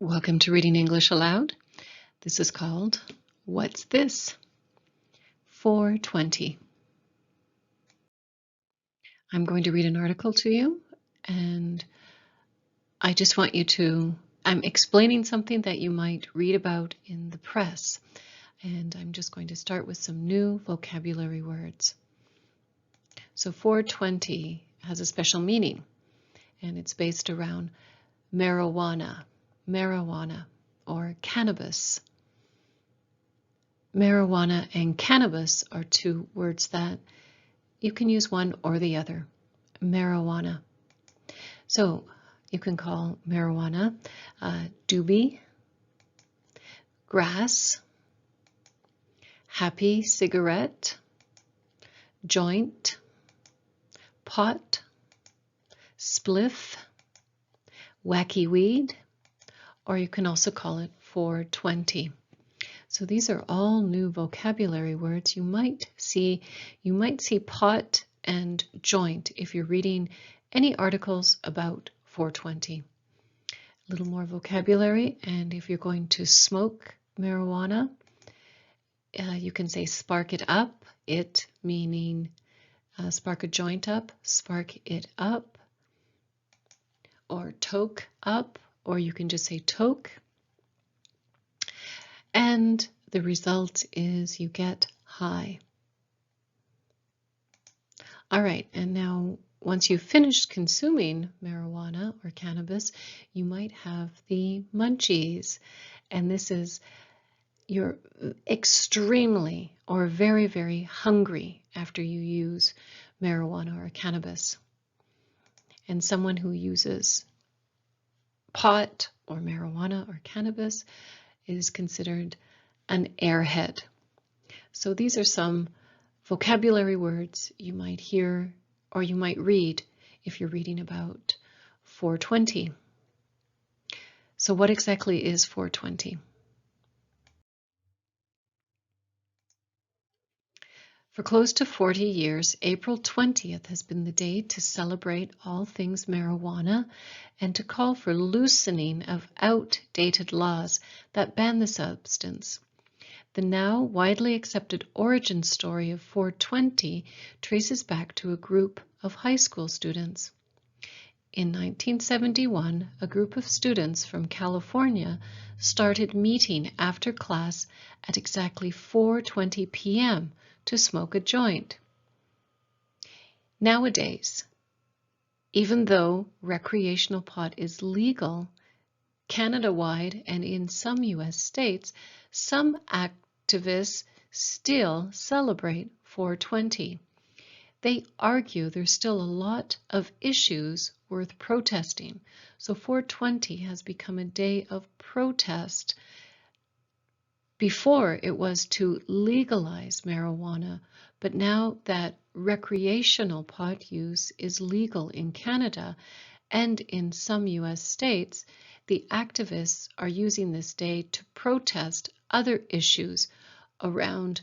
Welcome to Reading English Aloud. This is called What's This? 420. I'm going to read an article to you, and I just want you to, I'm explaining something that you might read about in the press, and I'm just going to start with some new vocabulary words. So 420 has a special meaning, and it's based around marijuana, or cannabis. Marijuana and cannabis are two words that you can use one or the other. Marijuana. So you can call marijuana doobie, grass, happy cigarette, joint, pot, spliff, wacky weed, or you can also call it 420. So these are all new vocabulary words. You might see pot and joint if you're reading any articles about 420. A little more vocabulary, and if you're going to smoke marijuana, you can say spark it up, it meaning spark a joint up, spark it up, or toke up, or you can just say toke. And the result is you get high. All right, and now once you've finished consuming marijuana or cannabis, you might have the munchies. And this is you're extremely or very, very hungry after you use marijuana or cannabis. And someone who uses pot or marijuana or cannabis is considered an airhead. So these are some vocabulary words you might hear or you might read if you're reading about 420. So what exactly is 420? For close to 40 years, April 20th has been the day to celebrate all things marijuana and to call for loosening of outdated laws that ban the substance. The now widely accepted origin story of 420 traces back to a group of high school students. In 1971, a group of students from California started meeting after class at exactly 4:20 p.m. to smoke a joint. Nowadays, even though recreational pot is legal Canada-wide and in some U.S. states, some activists still celebrate 420. They argue there's still a lot of issues worth protesting. So 420 has become a day of protest. Before it was to legalize marijuana, but now that recreational pot use is legal in Canada and in some U.S. states, the activists are using this day to protest other issues around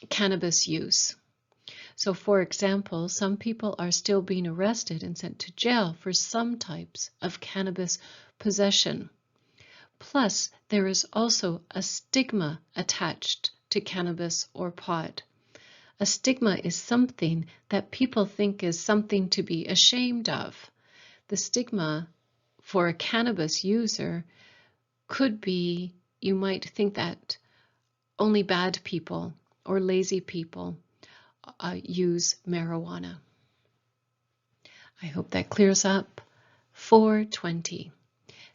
cannabis use. So, for example, some people are still being arrested and sent to jail for some types of cannabis possession. Plus, there is also a stigma attached to cannabis or pot. A stigma is something that people think is something to be ashamed of. The stigma for a cannabis user could be, you might think that only bad people or lazy people use marijuana. I hope that clears up 420.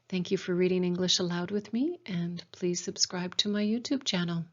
Thank you for reading English Aloud with me, and please subscribe to my YouTube channel.